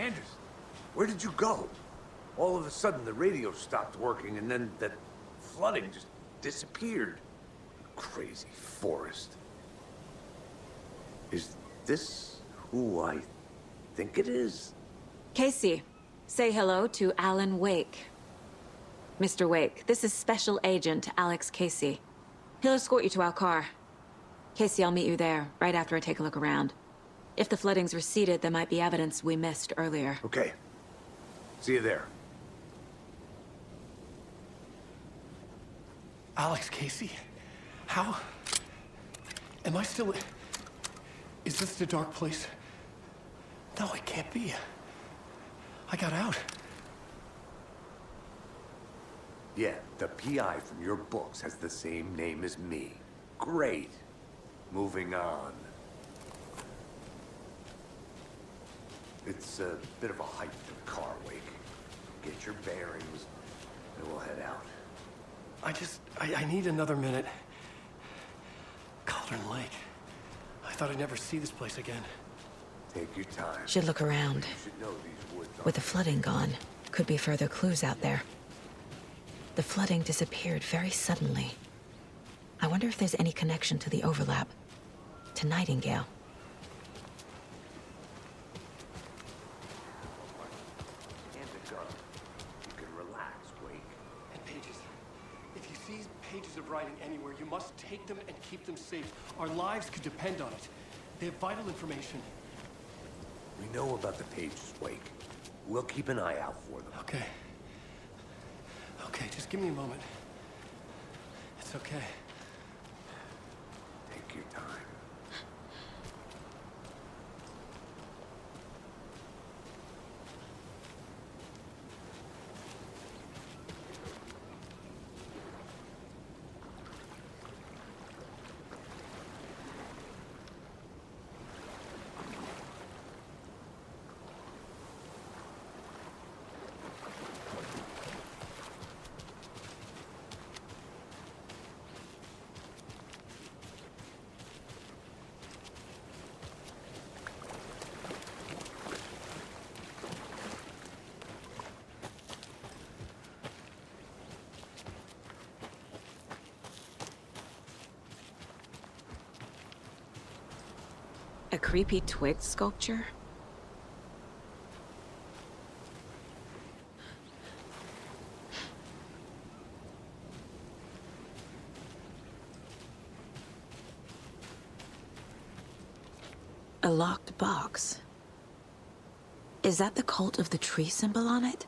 Anders, where did you go? All of a sudden, the radio stopped working, and then that flooding just disappeared. Crazy forest. Is this who I think it is? Casey, say hello to Alan Wake. Mr. Wake, this is Special Agent Alex Casey. He'll escort you to our car. Casey, I'll meet you there, right after I take a look around. If the flooding's receded, there might be evidence we missed earlier. Okay. See you there. Alex Casey? How? Am I still... Is this the dark place? No, it can't be. I got out. Yeah, the PI from your books has the same name as me. Great. Moving on. It's a bit of a hike to the car, Wake. Get your bearings, and we'll head out. I need another minute. Cauldron Lake. I thought I'd never see this place again. Take your time. Should look around. You should know these woods are... With the flooding gone, could be further clues out there. The flooding disappeared very suddenly. I wonder if there's any connection to the overlap. To Nightingale. And the gun. You can relax, Wake. And pages. If you see pages of writing anywhere, you must take them and keep them safe. Our lives could depend on it. They have vital information. We know about the pages, Wake. We'll keep an eye out for them. Okay. Okay, just give me a moment. It's okay. Take your time. A creepy twig sculpture? A locked box. Is that the cult of the tree symbol on it?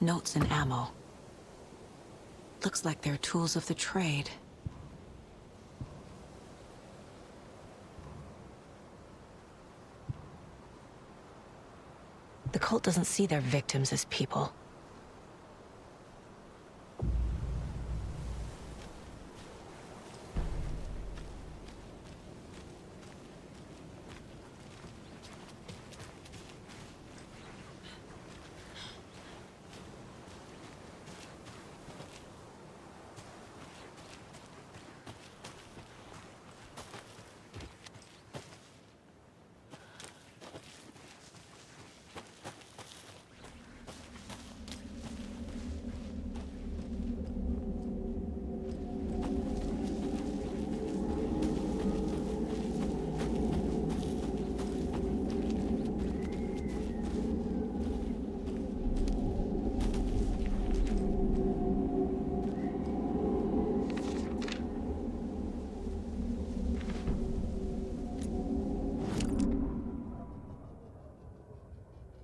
Notes and ammo. Looks like they're tools of the trade. The cult doesn't see their victims as people.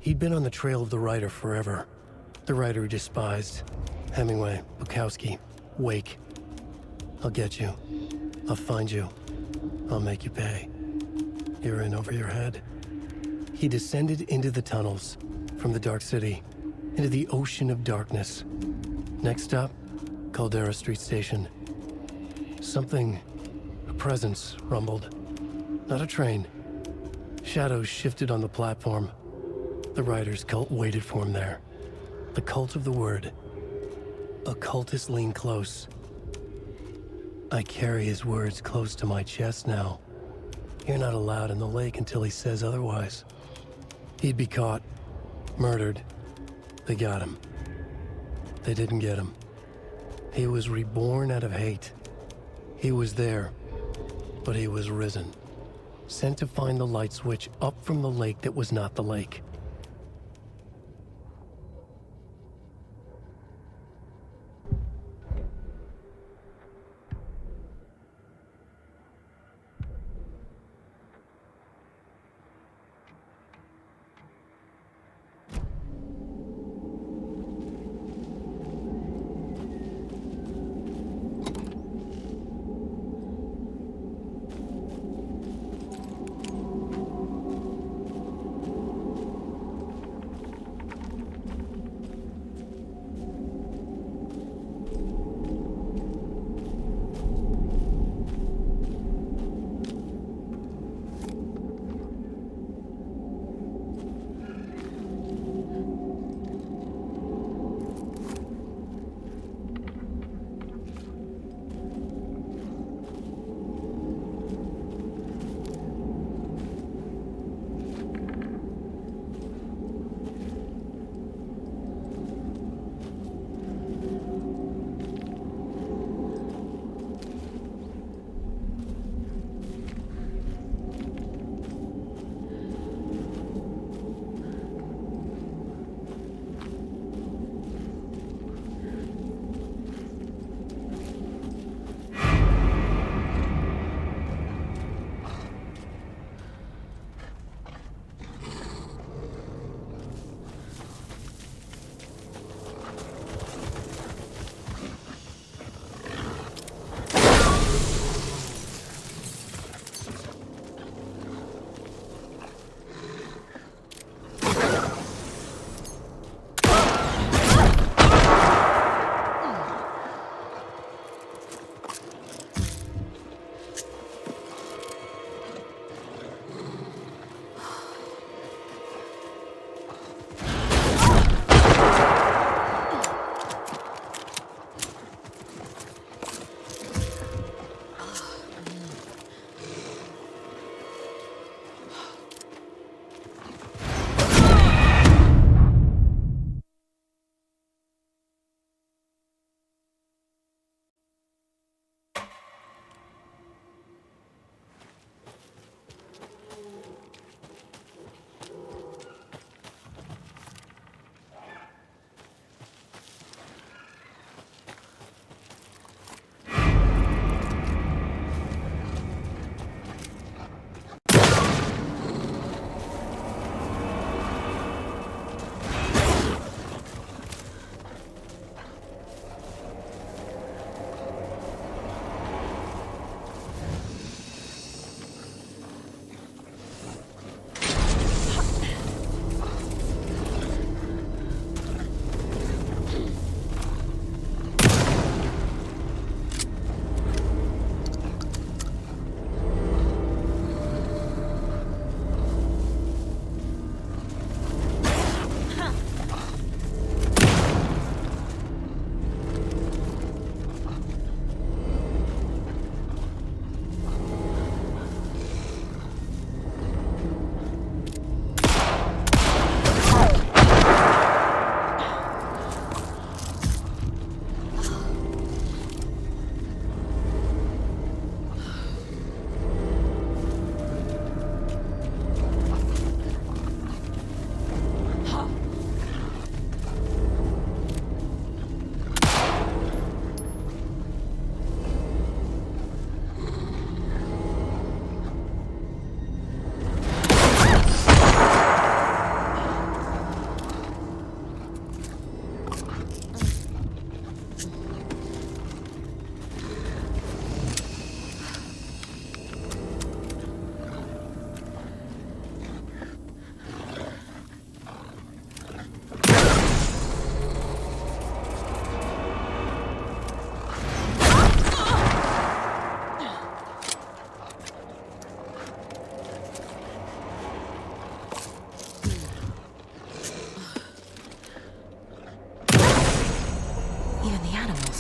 He'd been on the trail of the writer forever. The writer he despised. Hemingway, Bukowski, Wake. I'll get you. I'll find you. I'll make you pay. You're in over your head. He descended into the tunnels, from the Dark City, into the ocean of darkness. Next stop, Caldera Street Station. Something, a presence, rumbled. Not a train. Shadows shifted on the platform. The writer's cult waited for him there. The cult of the word. Occultists lean close. I carry his words close to my chest now. You're not allowed in the lake until he says otherwise. He'd be caught, murdered. They got him. They didn't get him. He was reborn out of hate. He was there, but he was risen. Sent to find the light switch up from the lake that was not the lake.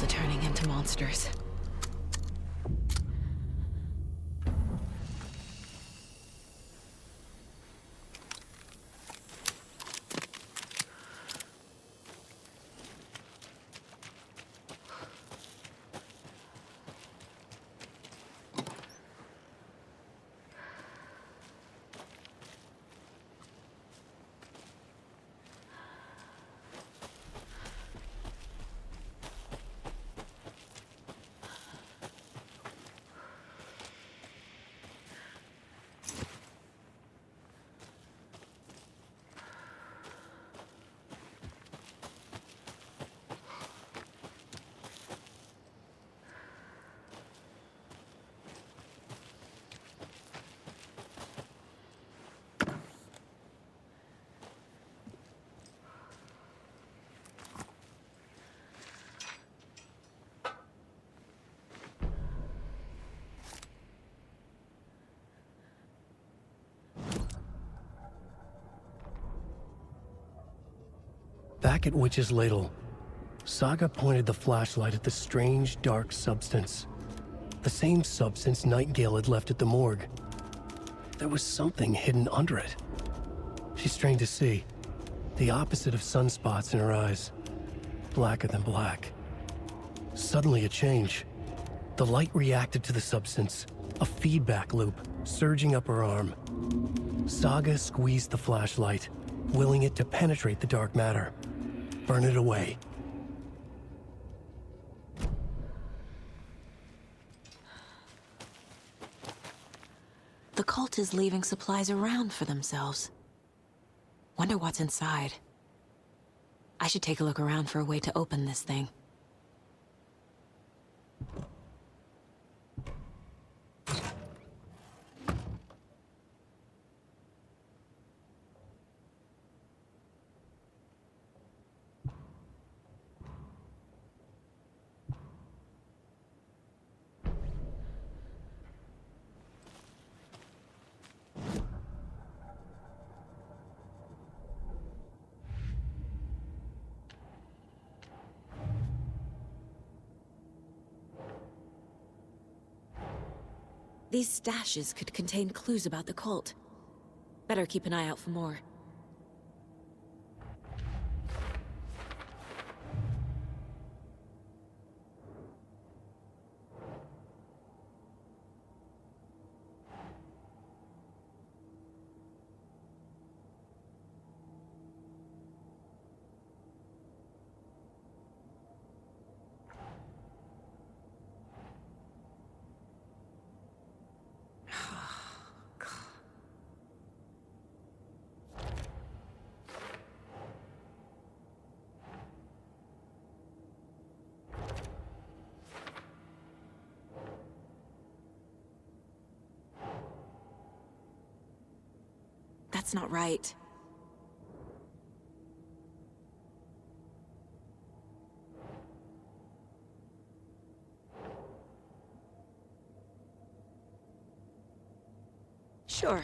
themselves are turning into monsters. Back at Witch's Ladle, Saga pointed the flashlight at the strange, dark substance. The same substance Nightingale had left at the morgue. There was something hidden under it. She strained to see. The opposite of sunspots in her eyes. Blacker than black. Suddenly a change. The light reacted to the substance. A feedback loop, surging up her arm. Saga squeezed the flashlight, willing it to penetrate the dark matter. Burn it away. The cult is leaving supplies around for themselves. Wonder what's inside. I should take a look around for a way to open this thing. These stashes could contain clues about the cult. Better keep an eye out for more. That's not right. Sure.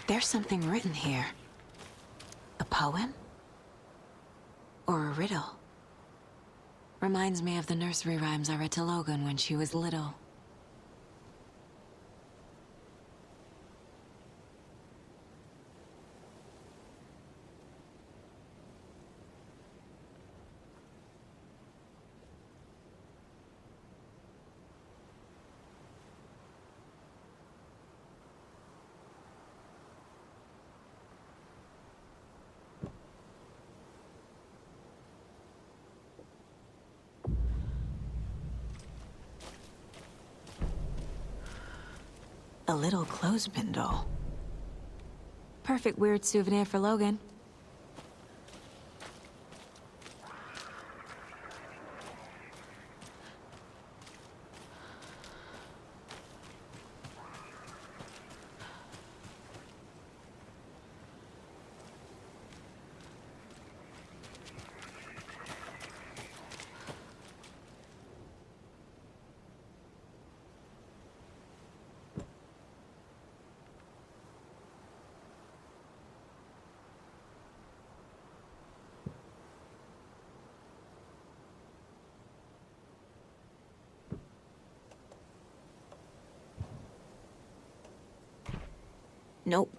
There's something written here. A poem? Or a riddle? Reminds me of the nursery rhymes I read to Logan when she was little. A little clothespin doll. Perfect weird souvenir for Logan. Nope.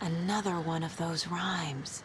Another one of those rhymes.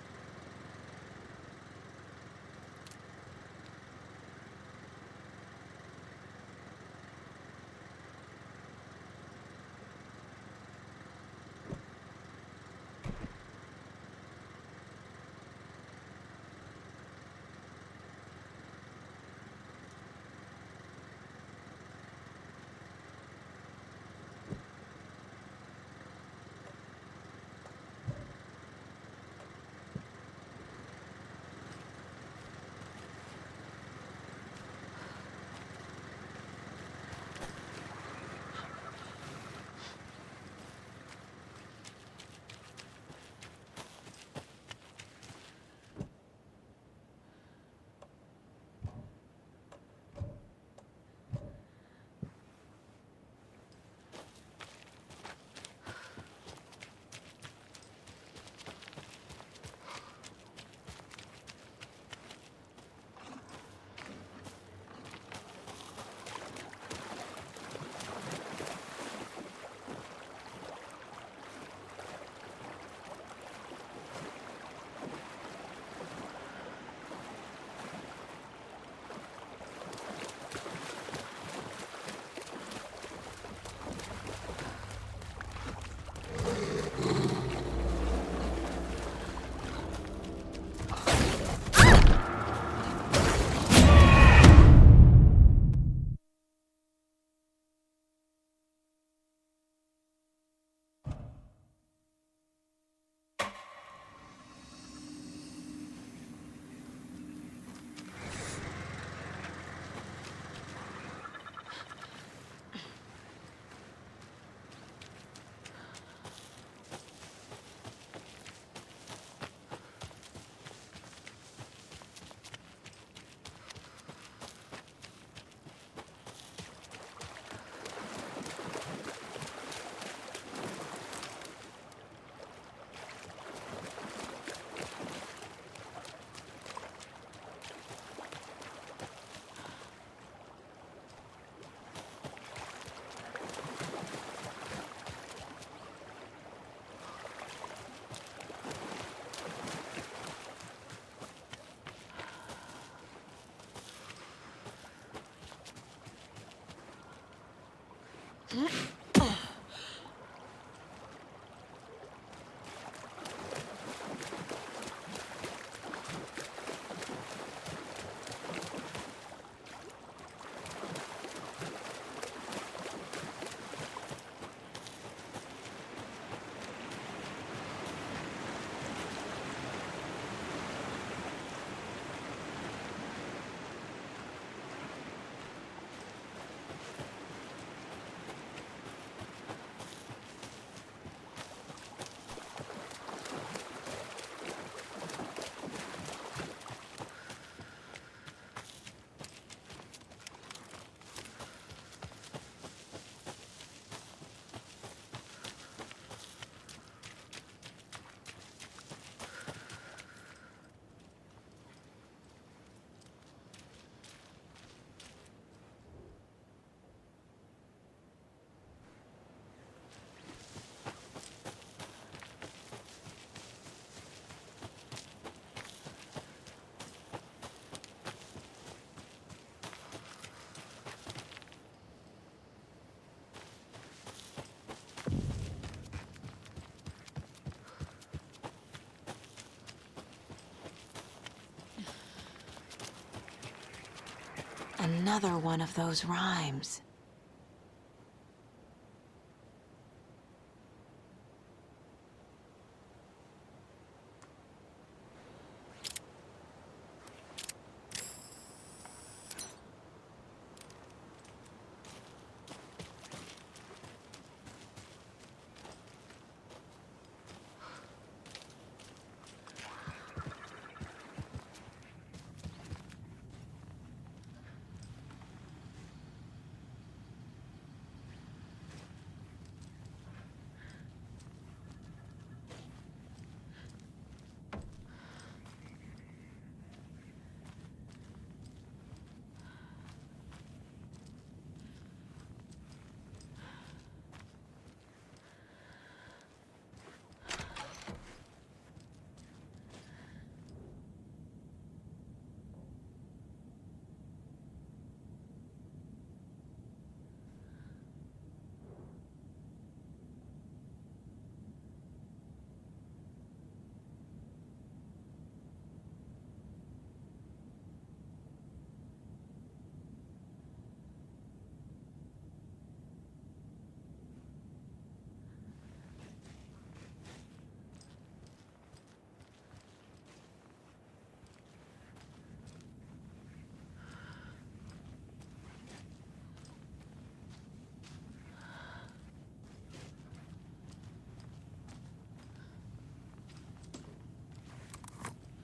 Another one of those rhymes.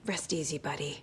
Rest easy, buddy.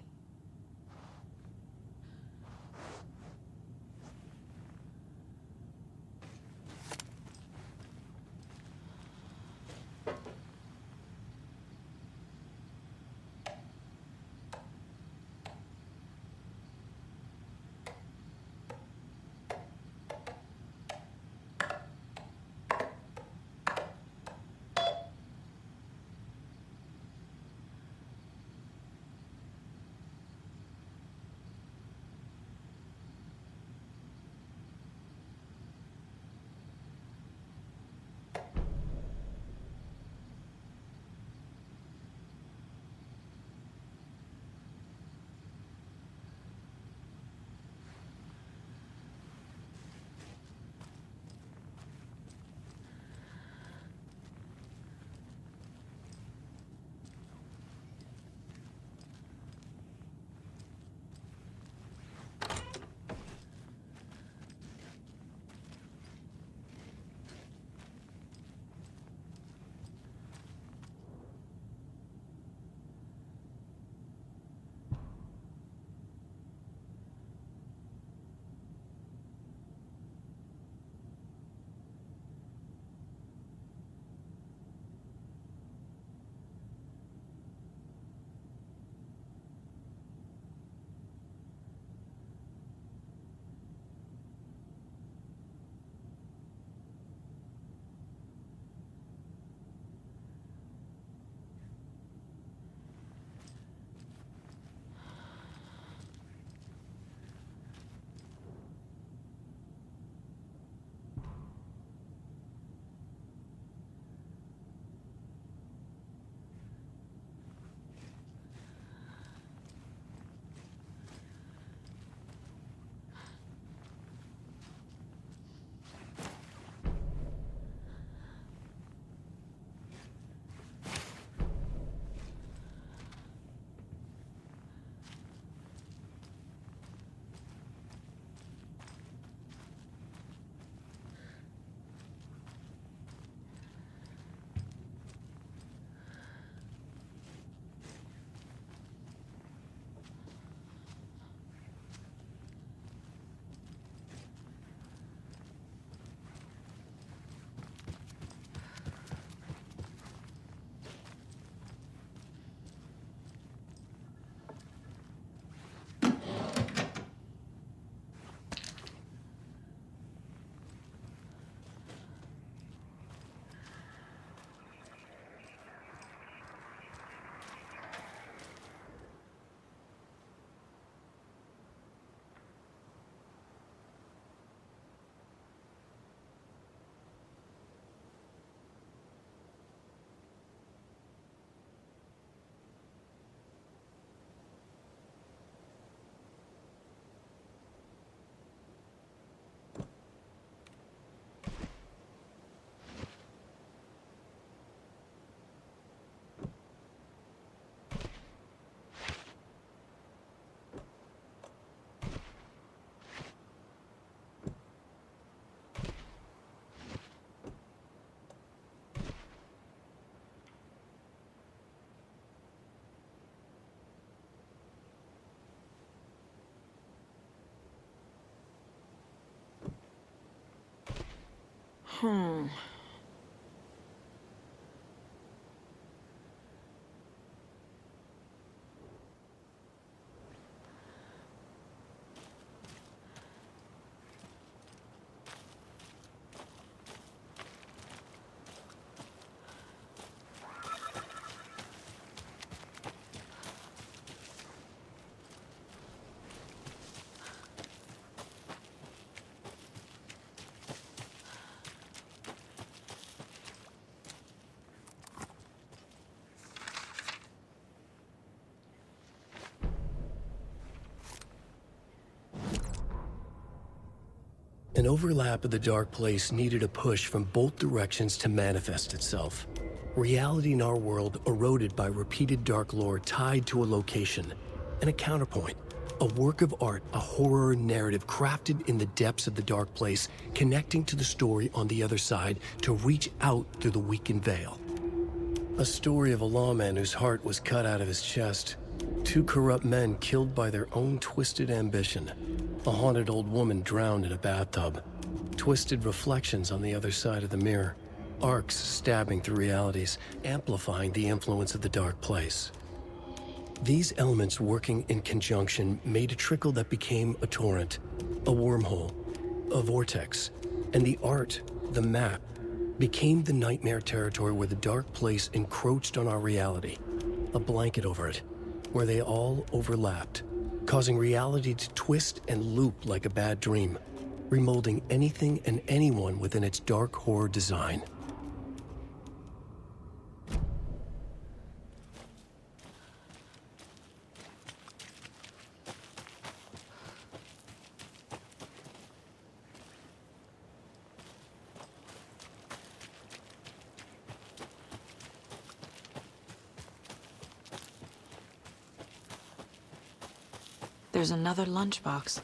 Hmm. An overlap of the dark place needed a push from both directions to manifest itself. Reality in our world eroded by repeated dark lore tied to a location, and a counterpoint, a work of art, a horror narrative crafted in the depths of the dark place, connecting to the story on the other side to reach out through the weakened veil. A story of a lawman whose heart was cut out of his chest. Two corrupt men killed by their own twisted ambition. A haunted old woman drowned in a bathtub. Twisted reflections on the other side of the mirror. Arcs stabbing through realities, amplifying the influence of the dark place. These elements working in conjunction made a trickle that became a torrent, a wormhole, a vortex, and the art, the map, became the nightmare territory where the dark place encroached on our reality, a blanket over it, where they all overlapped, causing reality to twist and loop like a bad dream, remolding anything and anyone within its dark horror design. There's another lunchbox.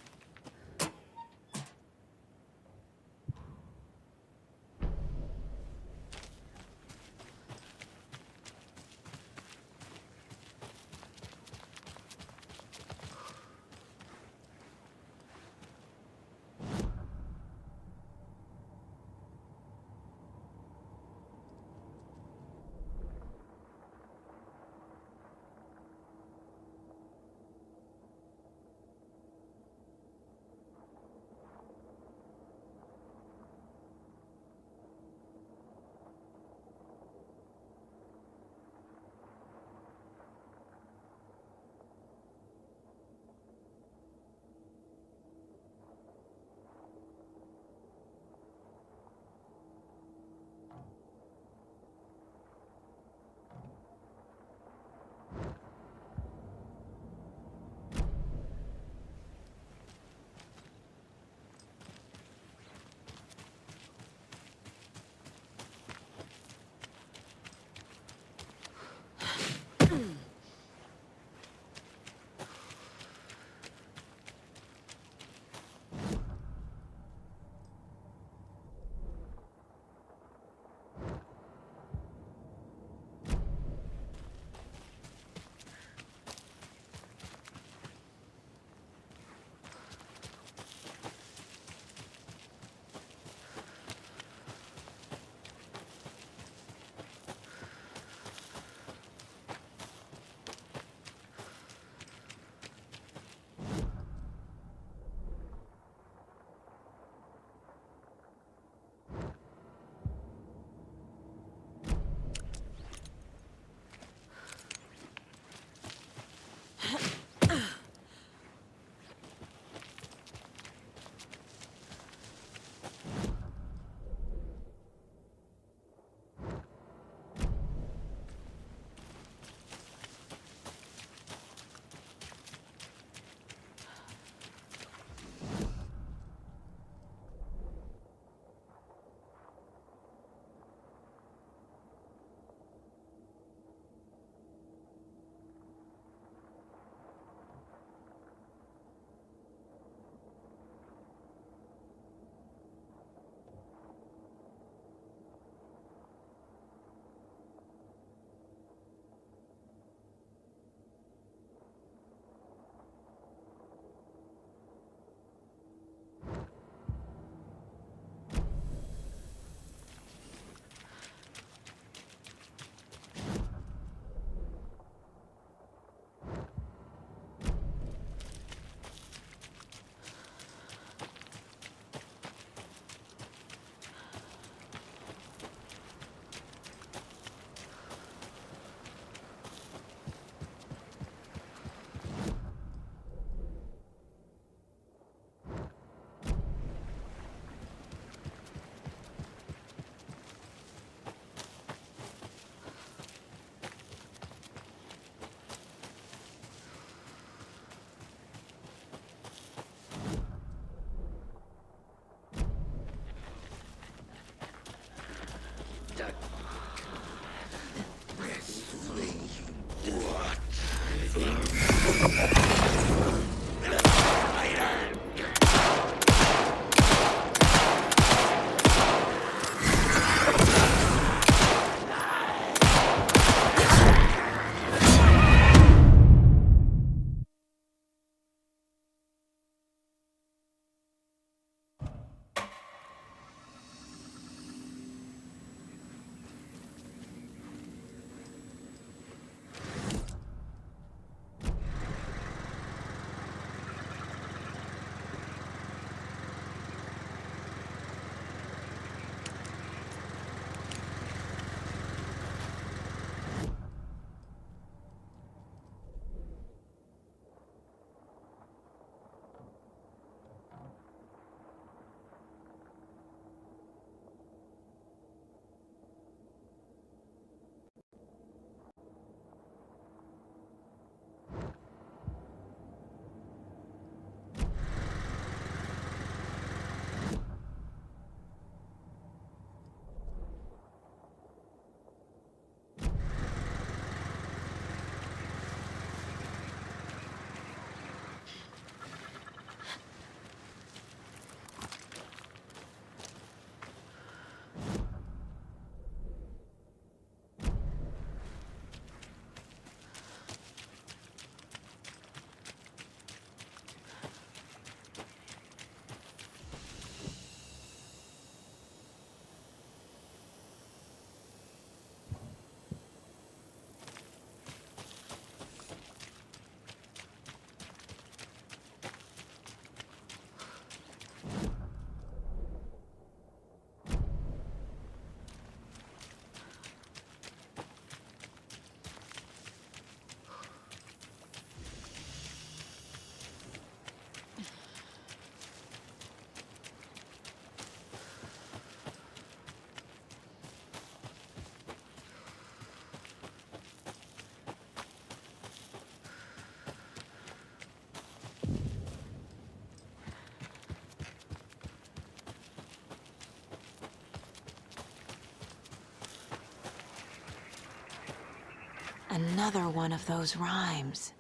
Another one of those rhymes.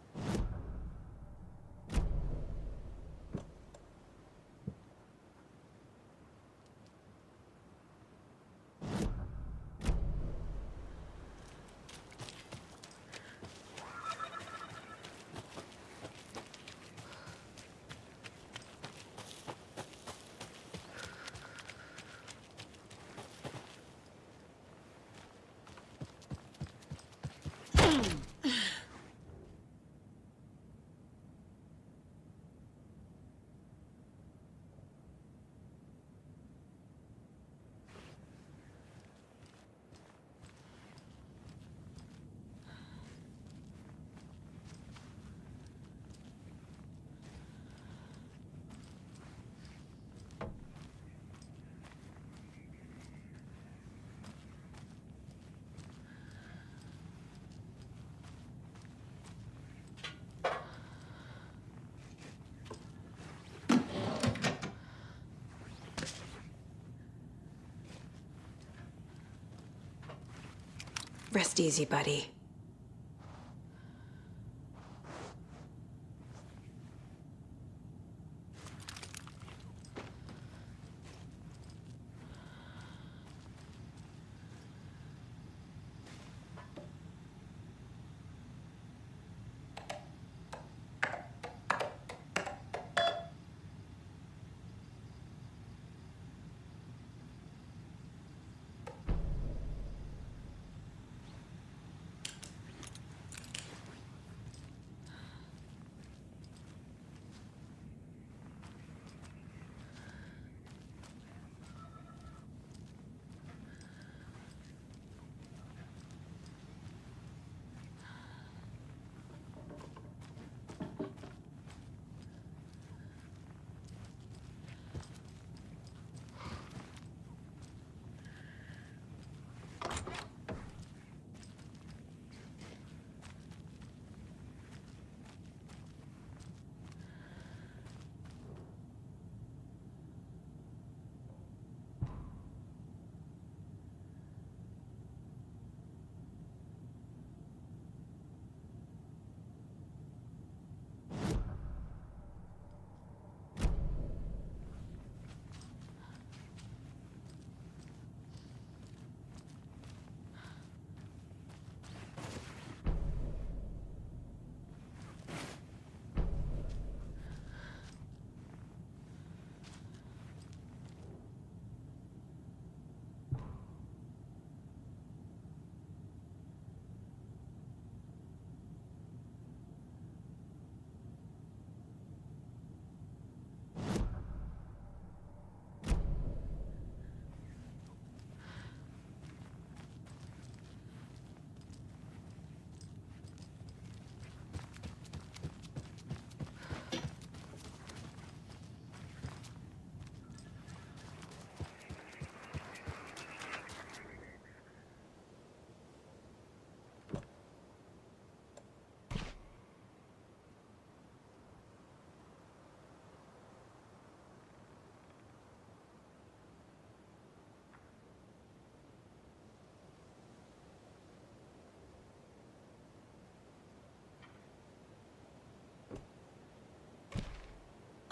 Rest easy, buddy.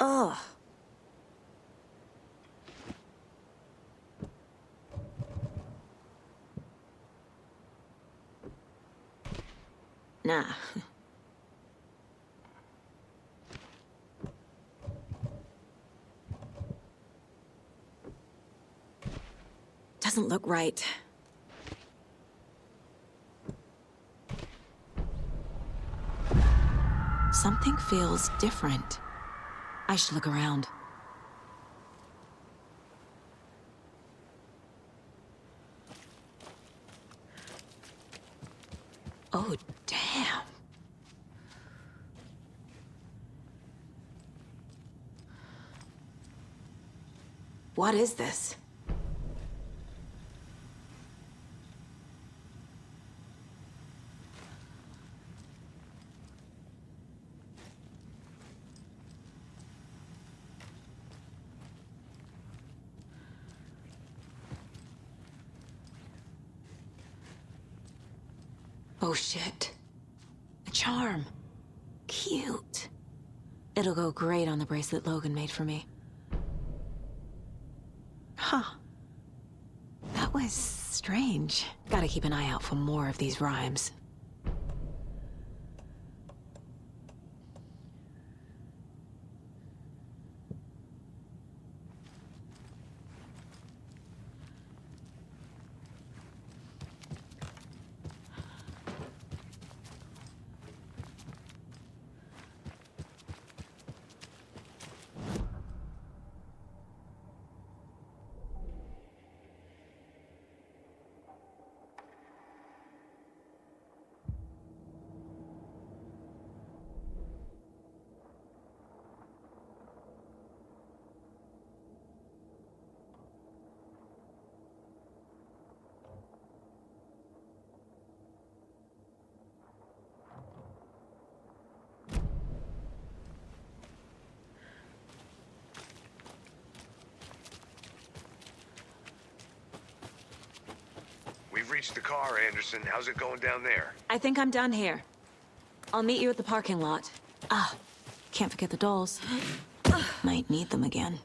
Ugh. Nah. Doesn't look right. Something feels different. I should look around. Oh, damn. What is this? Oh, shit. A charm. Cute. It'll go great on the bracelet Logan made for me. Huh. That was strange. Gotta keep an eye out for more of these rhymes. We've reached the car, Anderson. How's it going down there? I think I'm done here. I'll meet you at the parking lot. Ah, can't forget the dolls. Might need them again.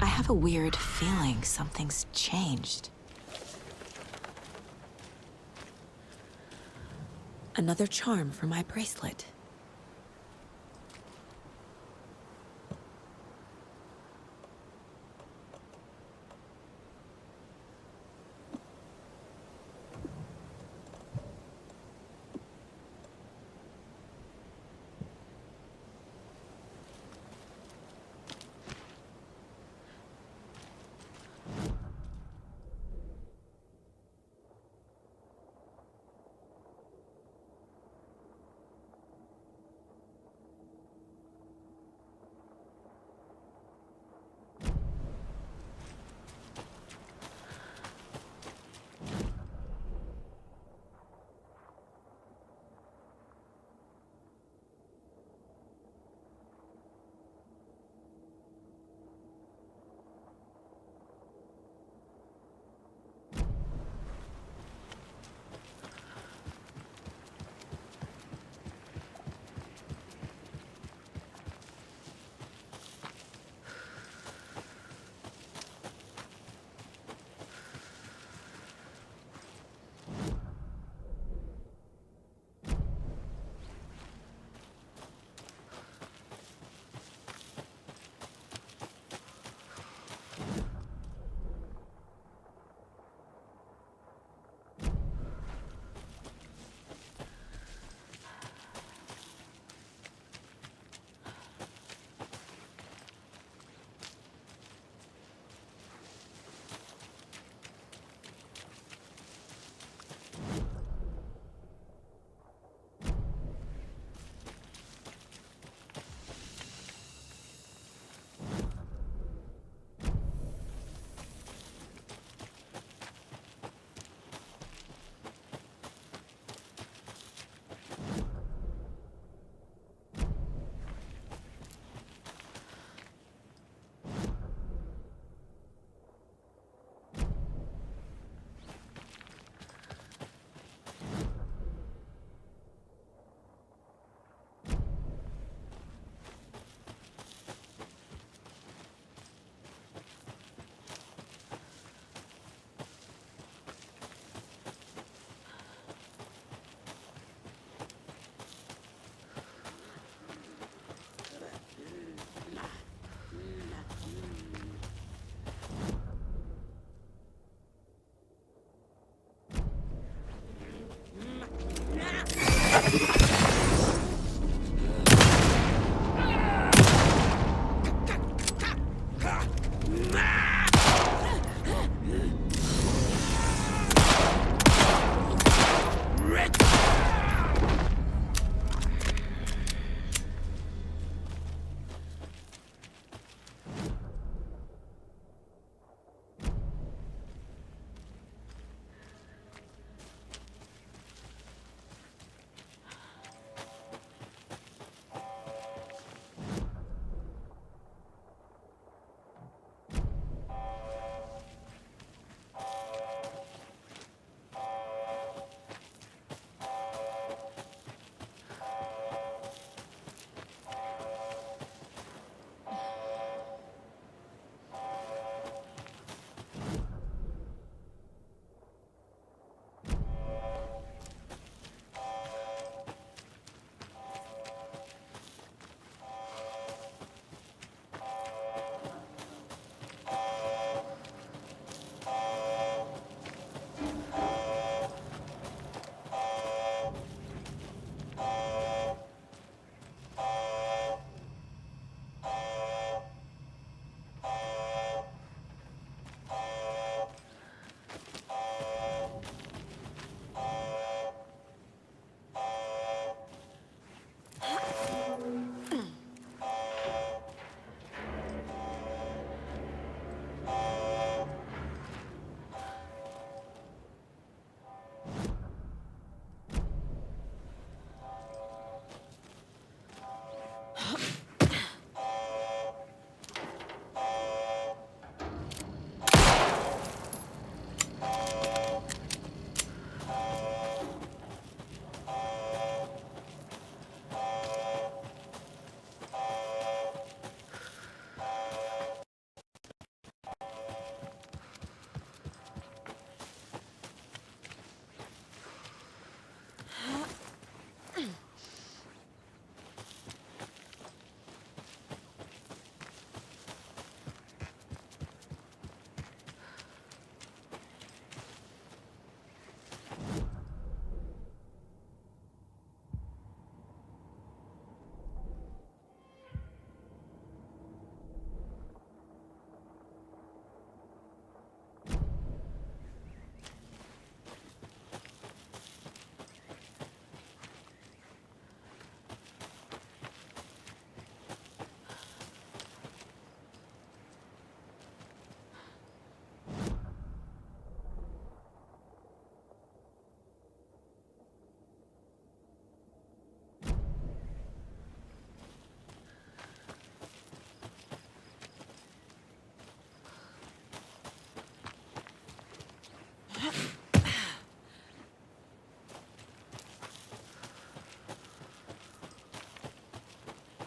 I have a weird feeling something's changed. Another charm for my bracelet.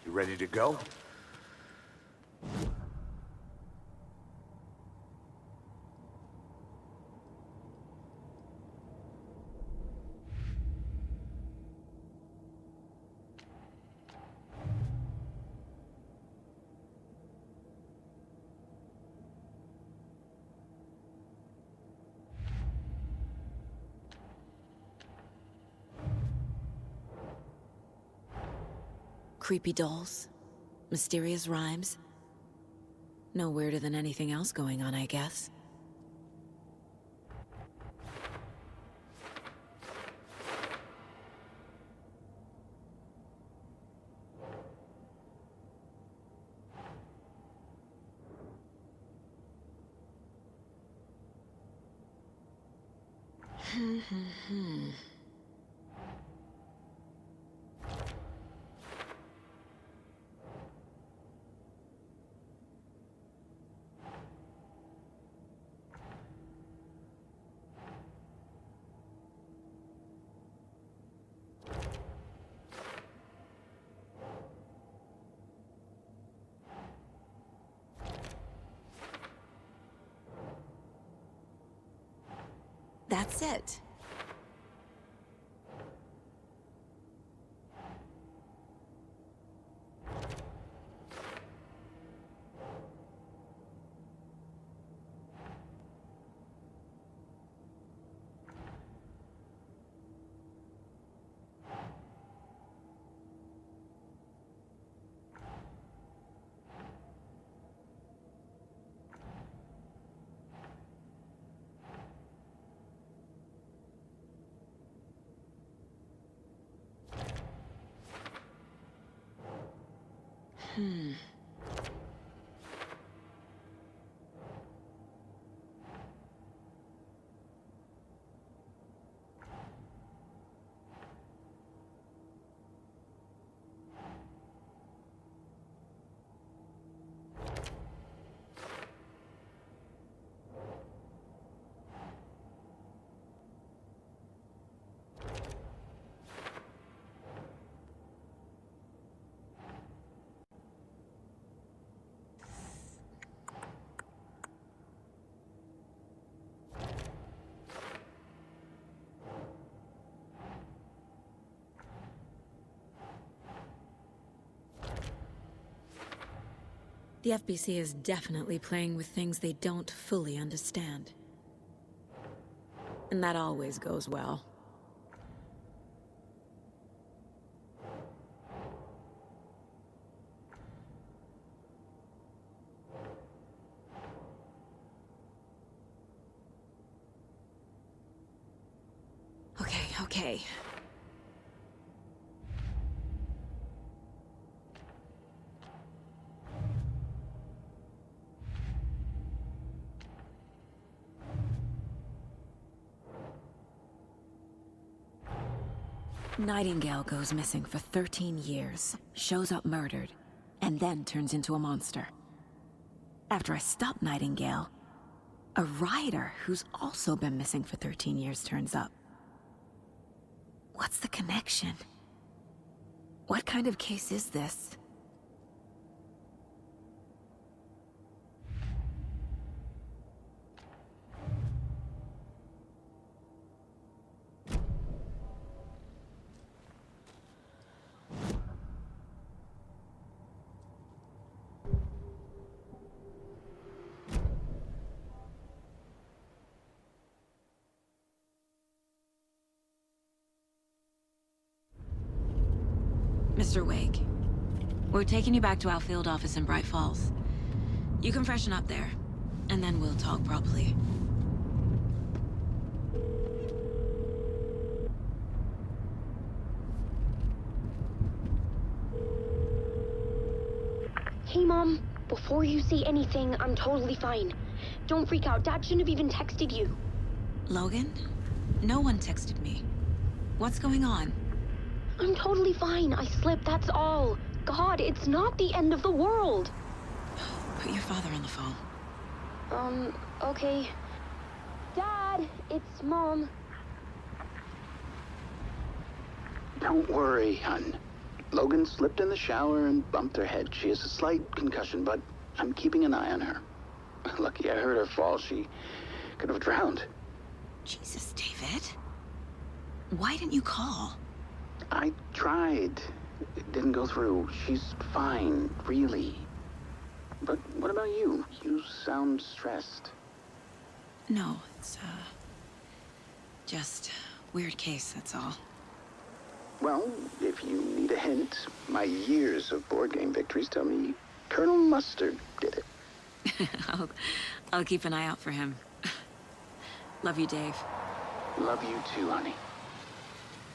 You ready to go? Creepy dolls. Mysterious rhymes. No weirder than anything else going on, I guess. That's it. The FBC is definitely playing with things they don't fully understand. And that always goes well. Okay. Nightingale goes missing for 13 years, shows up murdered, and then turns into a monster. After I stop Nightingale, a rider who's also been missing for 13 years turns up. What's the connection? What kind of case is this? Mr. Wake, we're taking you back to our field office in Bright Falls. You can freshen up there, and then we'll talk properly. Hey, Mom. Before you say anything, I'm totally fine. Don't freak out. Dad shouldn't have even texted you. Logan? No one texted me. What's going on? I'm totally fine. I slipped, that's all. God, it's not the end of the world. Put your father on the phone. Okay. Dad, it's Mom. Don't worry, hon. Logan slipped in the shower and bumped her head. She has a slight concussion, but I'm keeping an eye on her. Lucky I heard her fall. She could have drowned. Jesus, David. Why didn't you call? I tried. It didn't go through. She's fine, really. But what about you? You sound stressed. No, it's, just weird case, that's all. Well, if you need a hint, my years of board game victories tell me Colonel Mustard did it. I'll keep an eye out for him. Love you, Dave. Love you too, honey.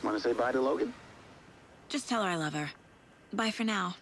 Want to say bye to Logan? Just tell her I love her. Bye for now.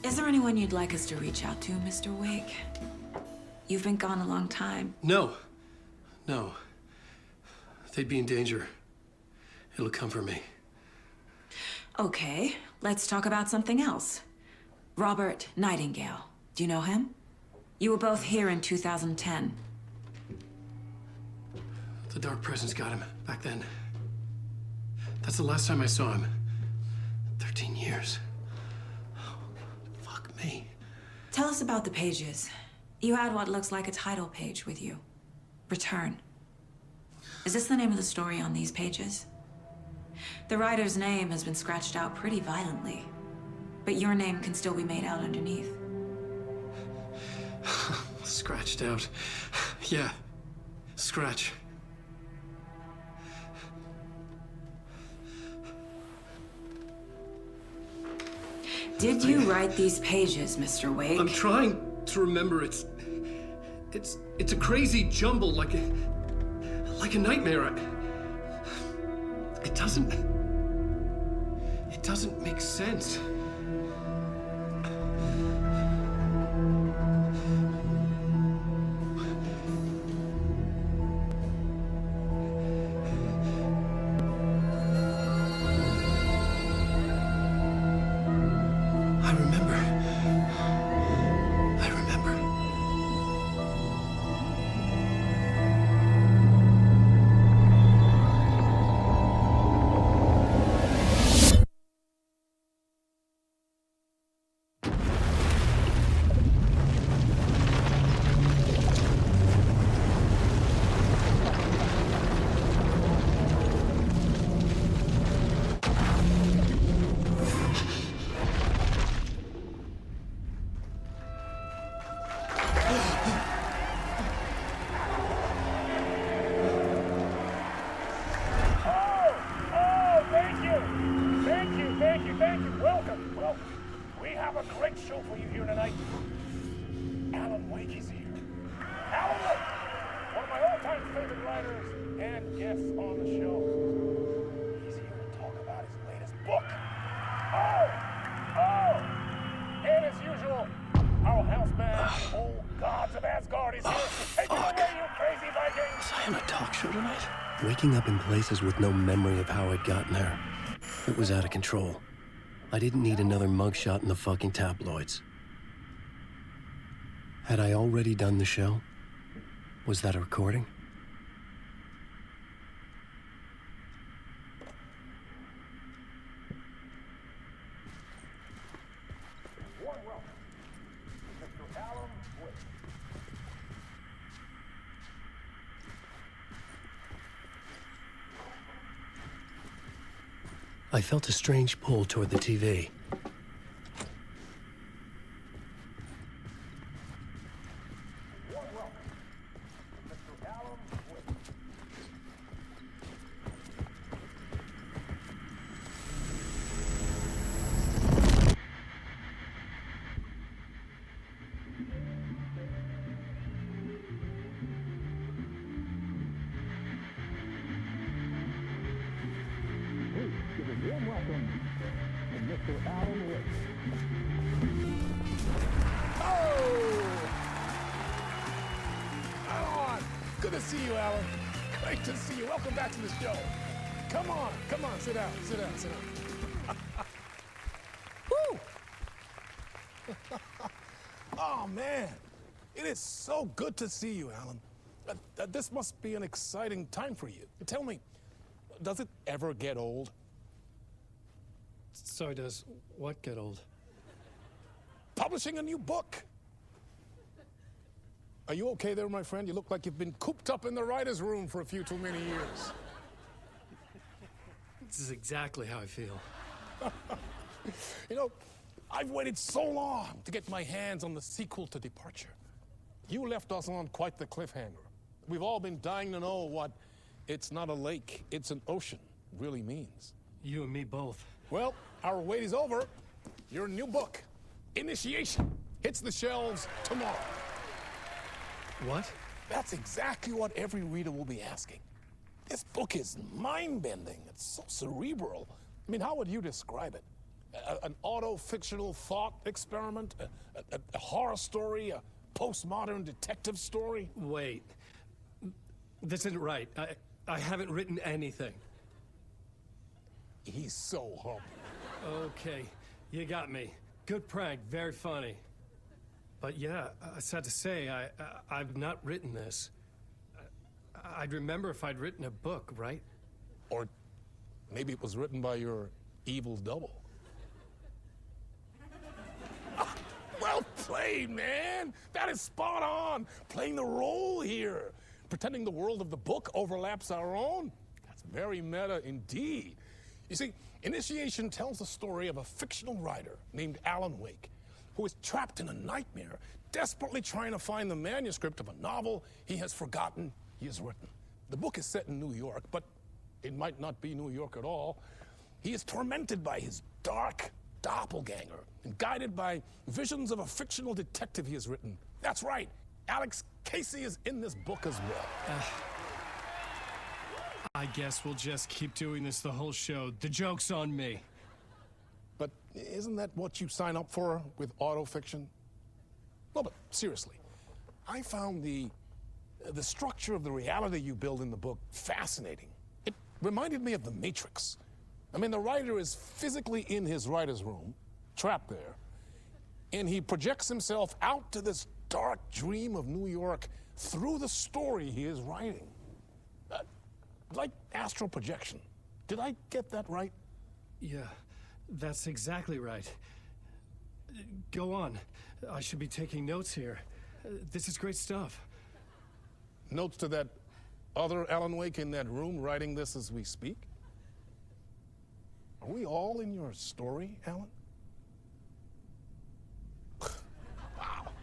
Is there anyone you'd like us to reach out to, Mr. Wake? You've been gone a long time. No. They'd be in danger. It'll come for me. Okay, let's talk about something else. Robert Nightingale. Do you know him? You were both here in 2010. The Dark Presence got him back then. That's the last time I saw him. 13 years. Oh, fuck me. Tell us about the pages. You had what looks like a title page with you. Return. Is this the name of the story on these pages? The writer's name has been scratched out pretty violently, but your name can still be made out underneath. Scratched out. Yeah. Scratch. Did you write these pages, Mr. Wake? I'm trying to remember. It's a crazy jumble, like a nightmare. It doesn't make sense. I remember. have a great show for you here tonight. Alan Wake is here. Alan Wake, one of my all-time favorite writers and guests on the show. He's here to talk about his latest book. And as usual, our house band, old gods of Asgard, is here. Take it away, you crazy Vikings! Was I on a talk show tonight? Waking up in places with no memory of how I'd gotten there. It was out of control. I didn't need another mugshot in the fucking tabloids. Had I already done the show? Was that a recording? Warm welcome, Mr. Alan Wake. I felt a strange pull toward the TV. Warm welcome, Mr. Alan Wake. Give a warm welcome to Mr. Alan Wake. Alan! Good to see you, Alan. Great to see you. Welcome back to the show. Come on, sit down. Woo! Oh, man. It is so good to see you, Alan. This must be an exciting time for you. Tell me, does it ever get old? So does what get old? Publishing a new book. Are you okay there, my friend? You look like you've been cooped up in the writer's room for a few too many years. This is exactly how I feel. You know, I've waited so long to get my hands on the sequel to Departure. You left us on quite the cliffhanger. We've all been dying to know what "it's not a lake, it's an ocean" really means. You and me both. Well, our wait is over. Your new book, Initiation, hits the shelves tomorrow. What? That's exactly what every reader will be asking. This book is mind-bending. It's so cerebral. I mean, how would you describe it? An auto-fictional thought experiment? A horror story? A postmodern detective story? Wait. This isn't right. I haven't written anything. He's so humble. Okay, you got me. Good prank, very funny. But yeah, sad to say, I've not written this. I'd remember if I'd written a book, right? Or maybe it was written by your evil double. Well played, man! That is spot on! Playing the role here. Pretending the world of the book overlaps our own. That's very meta indeed. You see, Initiation tells the story of a fictional writer named Alan Wake, who is trapped in a nightmare, desperately trying to find the manuscript of a novel he has forgotten he has written. The book is set in New York, but it might not be New York at all. He is tormented by his dark doppelganger and guided by visions of a fictional detective he has written. That's right, Alex Casey is in this book as well. I guess we'll just keep doing this the whole show. The joke's on me. But isn't that what you sign up for with autofiction? No, but seriously, I found the structure of the reality you build in the book fascinating. It reminded me of The Matrix. I mean, the writer is physically in his writer's room, trapped there, and he projects himself out to this dark dream of New York through the story he is writing. Like astral projection. Did I get that right? Yeah, that's exactly right. Go on. I should be taking notes here. This is great stuff. Notes to that other Alan Wake in that room writing this as we speak? Are we all in your story, Alan? Wow.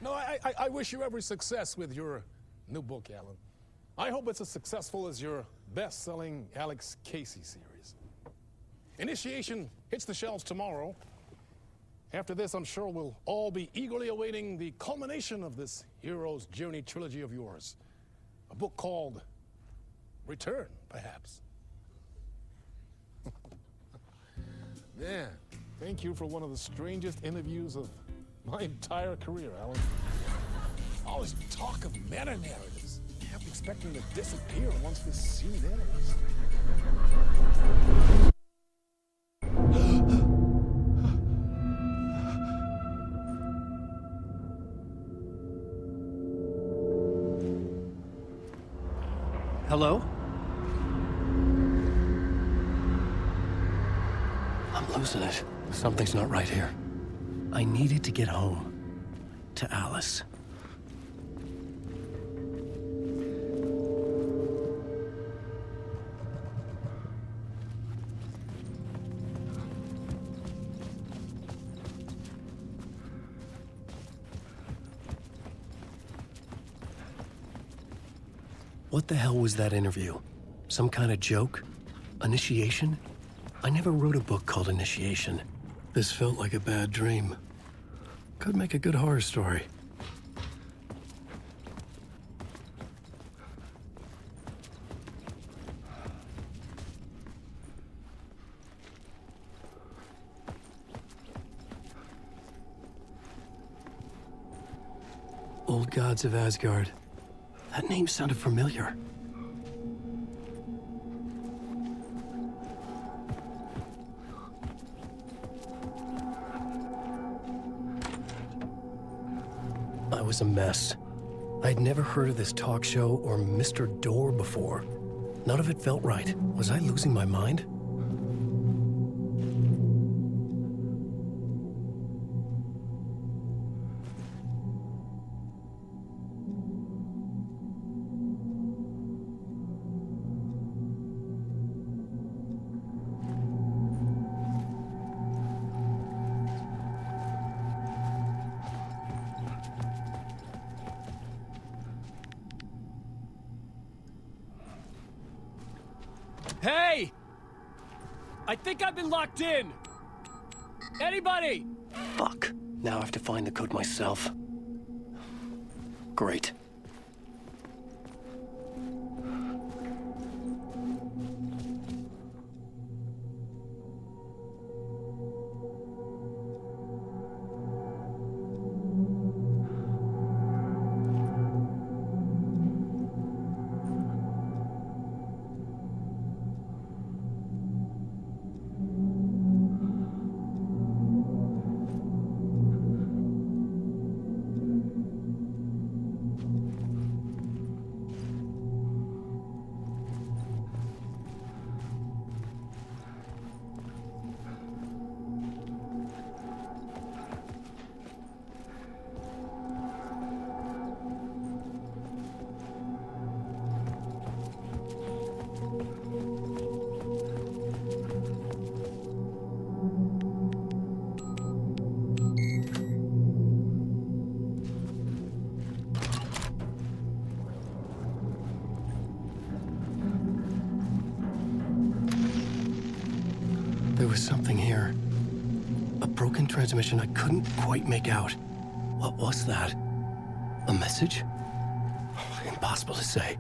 No, I wish you every success with your new book, Alan. I hope it's as successful as your best-selling Alex Casey series. Initiation hits the shelves tomorrow. After this, I'm sure we'll all be eagerly awaiting the culmination of this hero's journey trilogy of yours. A book called Return, perhaps. Man, thank you for one of the strangest interviews of my entire career, Alan. All this talk of meta-narratives. I kept expecting to disappear once this scene ends. Hello? I'm losing it. Something's not right here. I needed to get home. To Alice. What the hell was that interview? Some kind of joke? Initiation? I never wrote a book called Initiation. This felt like a bad dream. Could make a good horror story. Old Gods of Asgard. That name sounded familiar. I was a mess. I'd never heard of this talk show or Mr. Door before. None of it felt right. Was I losing my mind? Hey! I think I've been locked in! Anybody? Fuck. Now I have to find the code myself. Great. There was something here. A broken transmission I couldn't quite make out. What was that? A message? Impossible to say.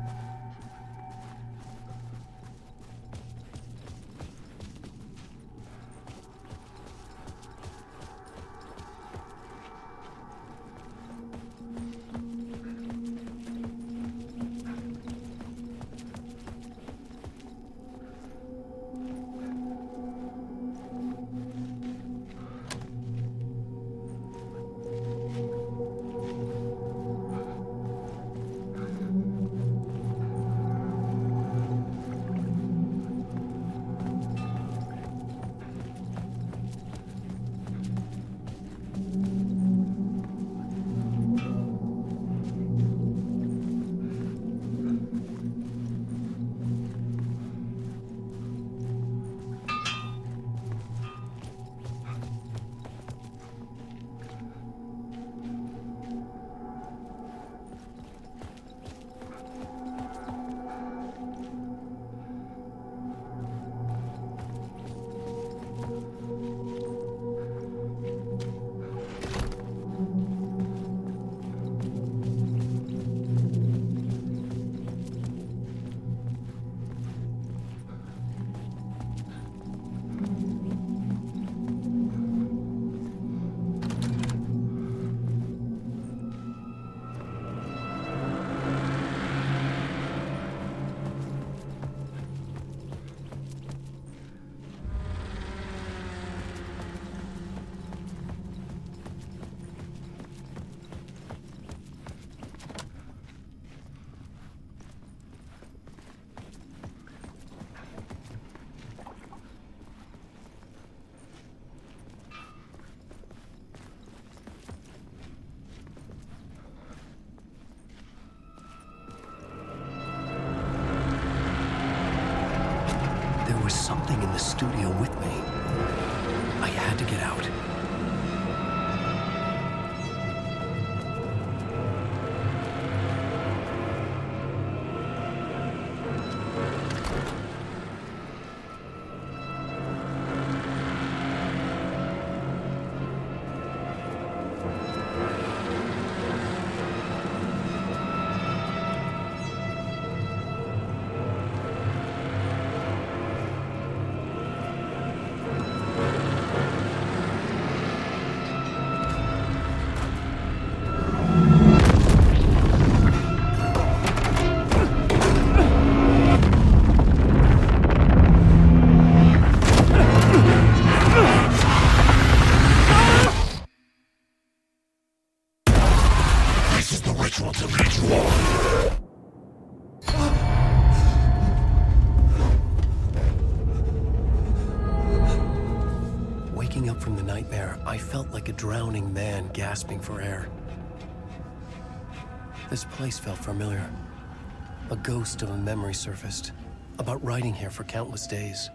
There was something in the studio with me. I had to get out. Waking up from the nightmare, I felt like a drowning man gasping for air. This place felt familiar. A ghost of a memory surfaced, about writing here for countless days.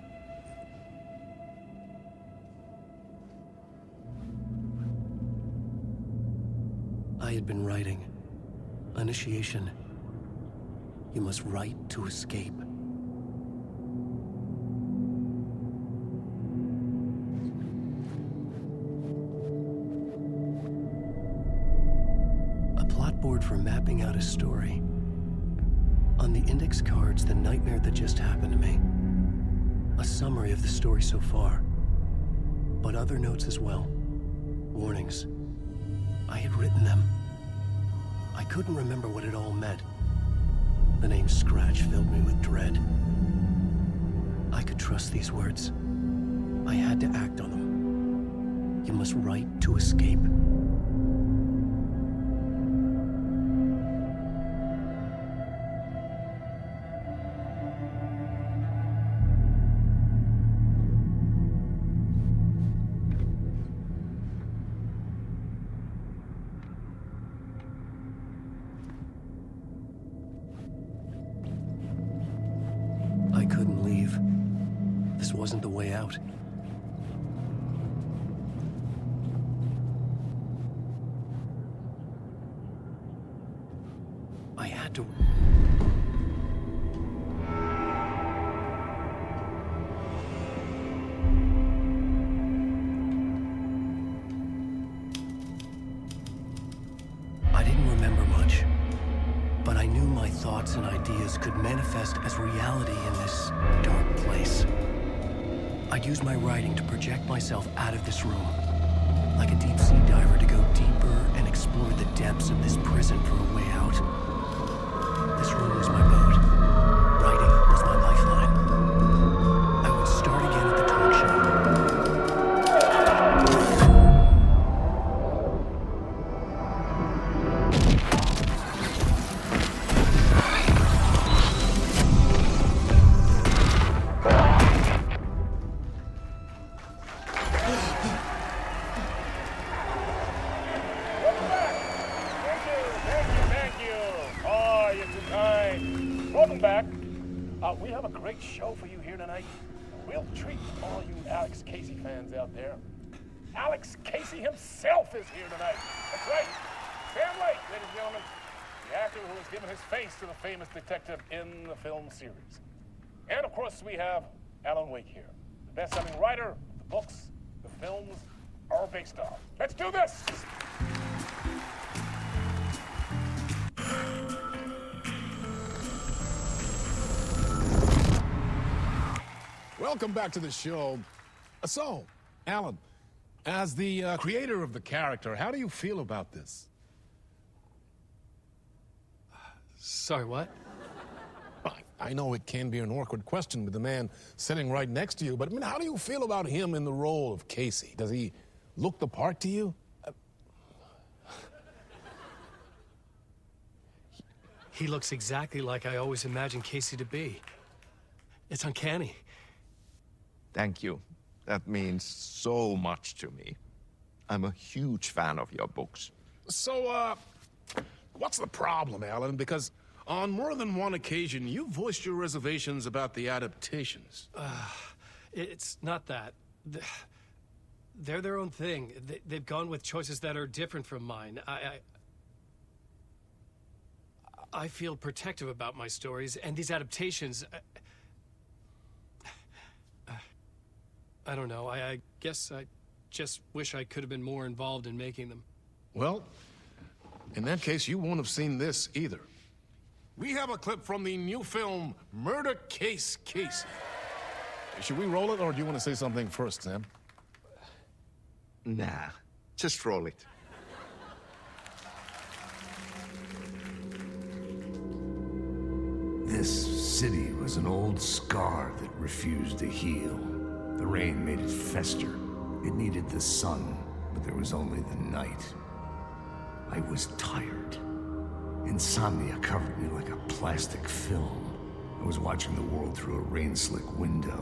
I had been writing. Initiation. You must write to escape. A plot board for mapping out a story. On the index cards, the nightmare that just happened to me. A summary of the story so far. But other notes as well. Warnings. I had written them. I couldn't remember what it all meant. The name Scratch filled me with dread. I could trust these words. I had to act on them. You must write to escape. I couldn't leave. This wasn't the way out. I had to... ideas could manifest as reality in this dark place. I'd use my writing to project myself out of this room, like a deep-sea diver to go deeper and explore the depths of this prison for a way out. This room was my boat. Writing was my lifeline. I would start again at the talk Welcome back. We have a great show for you here tonight. A real treat for all you Alex Casey fans out there. Alex Casey himself is here tonight. That's right. Sam Lake, ladies and gentlemen. The actor who has given his face to the famous detective in the film series. And of course, we have Alan Wake here. The best-selling writer, the books, the films are based on. Let's do this! Welcome back to the show. So, Alan, as the creator of the character, how do you feel about this? Sorry, what? I know it can be an awkward question with the man sitting right next to you, but I mean, how do you feel about him in the role of Casey? Does he look the part to you? He looks exactly like I always imagined Casey to be. It's uncanny. Thank you. That means so much to me. I'm a huge fan of your books. So, what's the problem, Alan? Because on more than one occasion, you voiced your reservations about the adaptations. It's not that. They're their own thing. They've gone with choices that are different from mine. I feel protective about my stories, and these adaptations... I don't know. I guess I just wish I could have been more involved in making them. Well, in that case, you won't have seen this either. We have a clip from the new film, Murder Case Casey. Should we roll it, or do you want to say something first, Sam? Nah, just roll it. This city was an old scar that refused to heal. The rain made it fester. It needed the sun, but there was only the night. I was tired. Insomnia covered me like a plastic film. I was watching the world through a rain-slick window,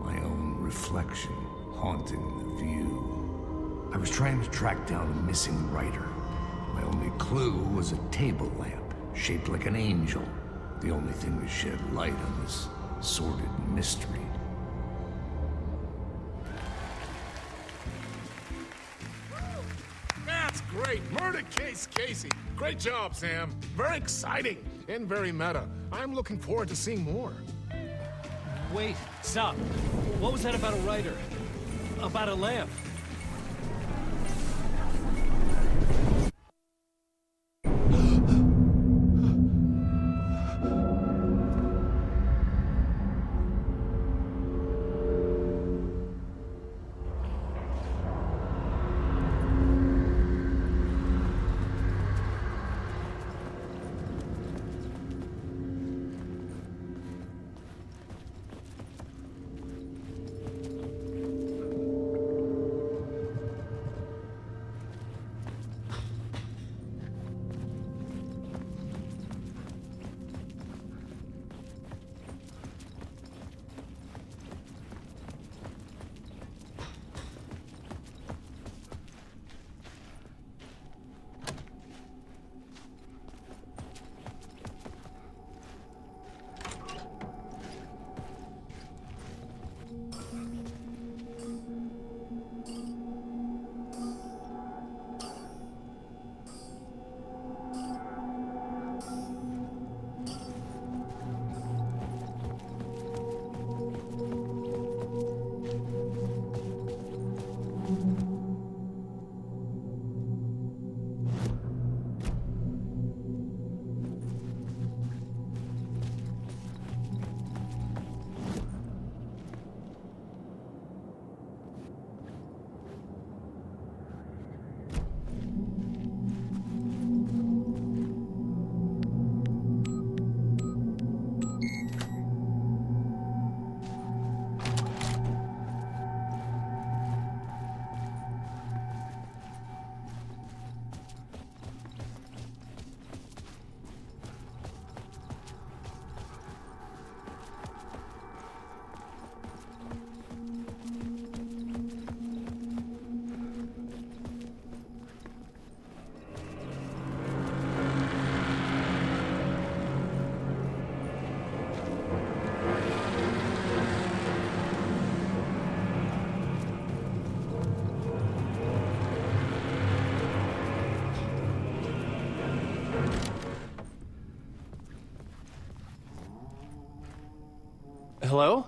my own reflection haunting the view. I was trying to track down a missing writer. My only clue was a table lamp, shaped like an angel. The only thing to shed light on this sordid mystery. That's great! Murder Case Casey! Great job, Sam. Very exciting and very meta. I'm looking forward to seeing more. Wait, stop. What was that about a writer? About a lamp? Hello?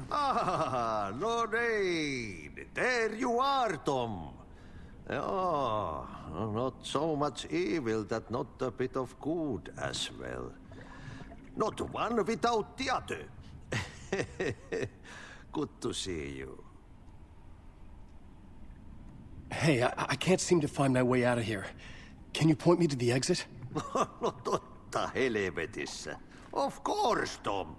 Ah, Lorraine! There you are, Tom. Oh, not so much evil that not a bit of good as well. Not one without the other. Good to see you. Hey, I can't seem to find my way out of here. Can you point me to the exit? No totta helvetissä. Of course, Tom.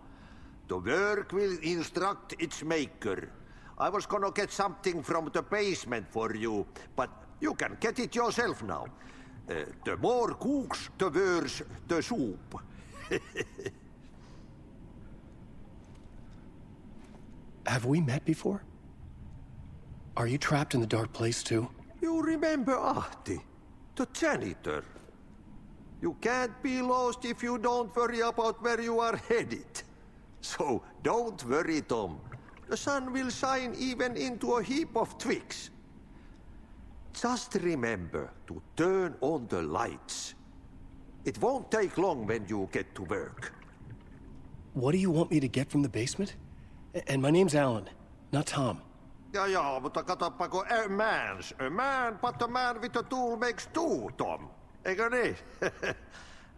The work will instruct its maker. I was gonna get something from the basement for you, but you can get it yourself now. The more cooks, the worse the soup. Have we met before? Are you trapped in the dark place too? You remember Ahti, the janitor. You can't be lost if you don't worry about where you are headed. So don't worry, Tom. The sun will shine even into a heap of twigs. Just remember to turn on the lights. It won't take long when you get to work. What do you want me to get from the basement? And my name's Alan, not Tom. Ja, mutta katoppa kun a man, but a man with a tool makes two, Tom. Eikö niin?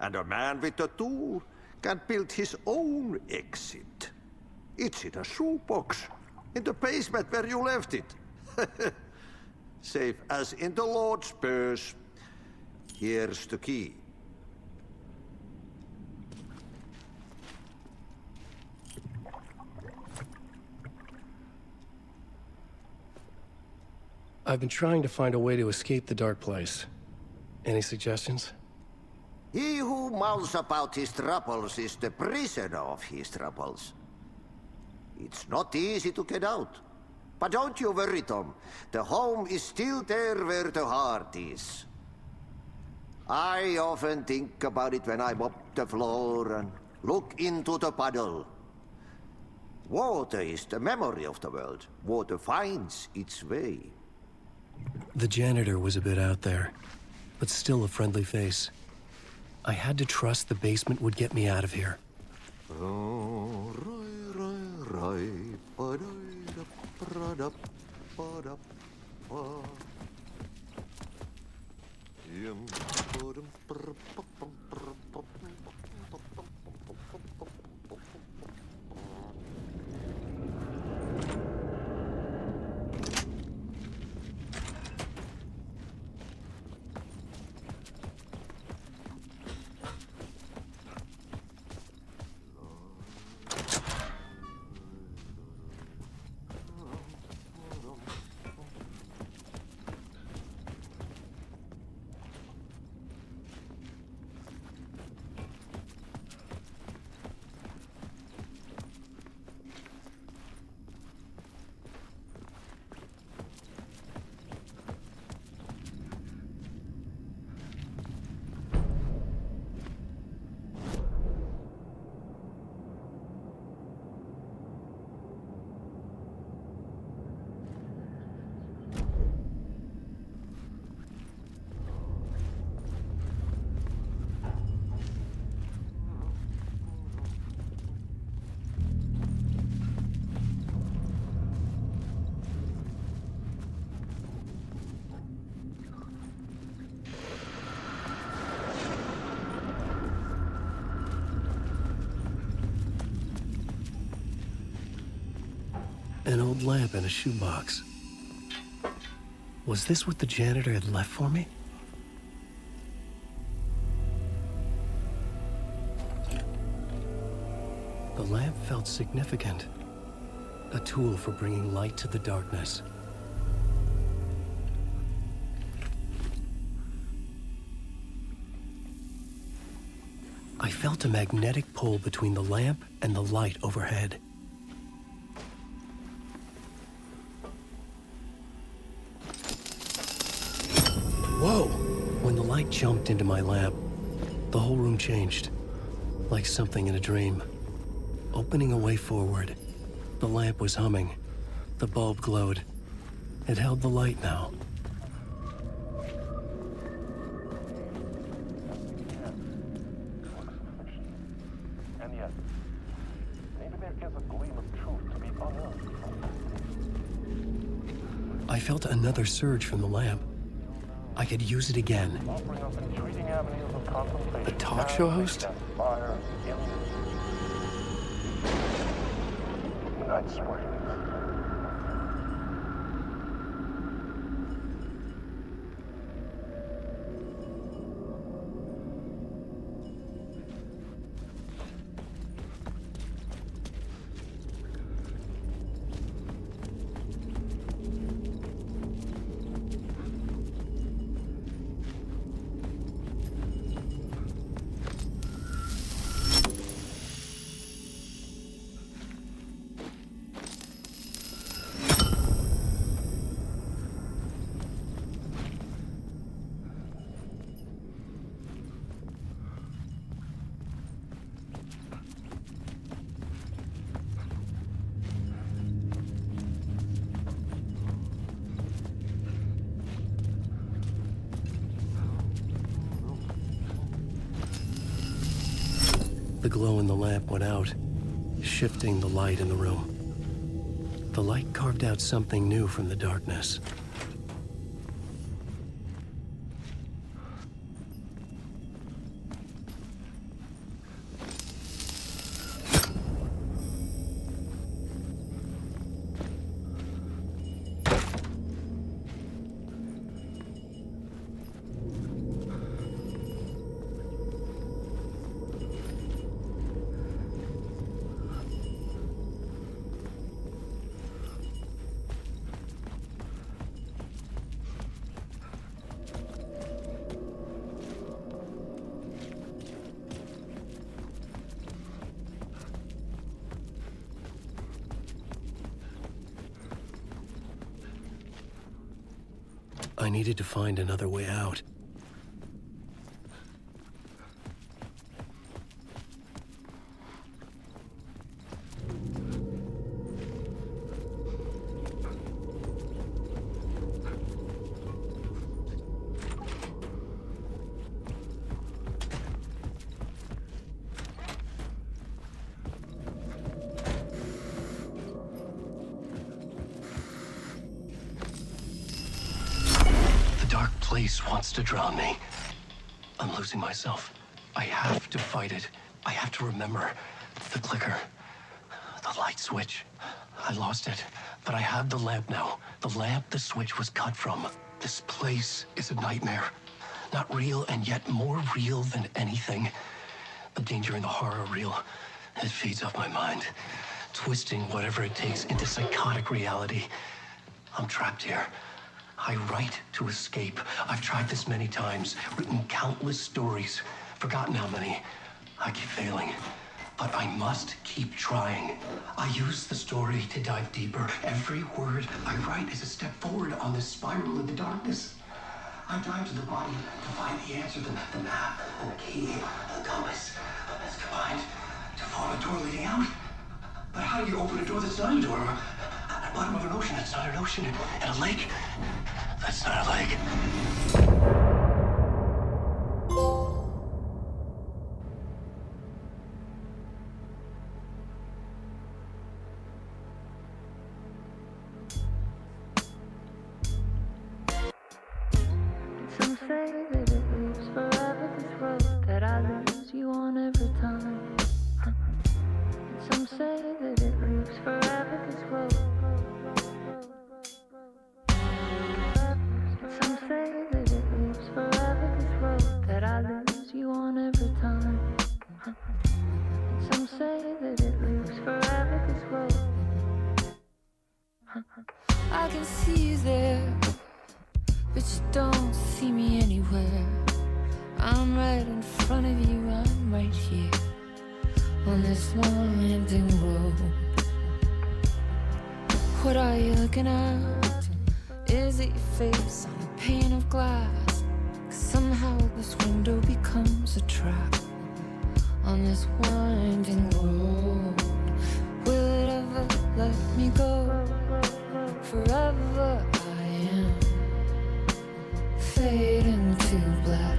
And a man with a tool can build his own exit. It's in a shoebox, in the basement where you left it. Safe as in the Lord's purse. Here's the key. I've been trying to find a way to escape the dark place. Any suggestions? He who mulls about his troubles is the prisoner of his troubles. It's not easy to get out. But don't you worry, Tom. The home is still there where the heart is. I often think about it when I mop the floor and look into the puddle. Water is the memory of the world. Water finds its way. The janitor was a bit out there, but still a friendly face. I had to trust the basement would get me out of here. An old lamp in a shoebox. Was this what the janitor had left for me? The lamp felt significant. A tool for bringing light to the darkness. felt a magnetic pull between the lamp and the light overhead. Whoa! When the light jumped into my lamp, the whole room changed, like something in a dream. Opening a way forward, the lamp was humming. The bulb glowed. It held the light now. And yet, maybe there is a gleam of truth to be unearthed. I felt another surge from the lamp. I could use it again. Offering up intriguing avenues of contemplation. A talk show host? Fire in Night Springs. The glow in the lamp went out, shifting the light in the room. The light carved out something new from the darkness. I needed to find another way out. Place wants to drown me. I'm losing myself. I have to fight it. I have to remember. The clicker. The light switch. I lost it. But I have the lamp now. The lamp the switch was cut from. This place is a nightmare. Not real, and yet more real than anything. The danger and the horror are real. It feeds off my mind. Twisting whatever it takes into psychotic reality. I'm trapped here. I write to escape. I've tried this many times, written countless stories, forgotten how many. I keep failing, but I must keep trying. I use the story to dive deeper. Every word I write is a step forward on this spiral into darkness. I dive to the body to find the answer, the map, and the key, the compass. It's combined to form a door leading out. But how do you open a door that's not a door? At the bottom of an ocean, it's not an ocean. And a lake, that's not a lake. Some say that it lives forever, this road that I lose you on every time. Some say that it lives forever, this road. Some say that it lives forever, this road that I lose you on every time. Some say that it lives forever, this road. I can see you there, but you don't see me anywhere. I'm right in front of you, I'm right here. on this winding road. What are you looking at? Is it your face on a pane of glass? 'Cause somehow this window becomes a trap on this winding road. Will it ever let me go? Forever I am fading to black.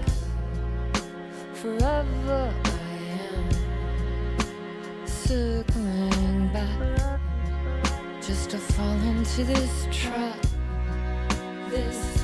Forever I am circling back, just to fall into this trap. This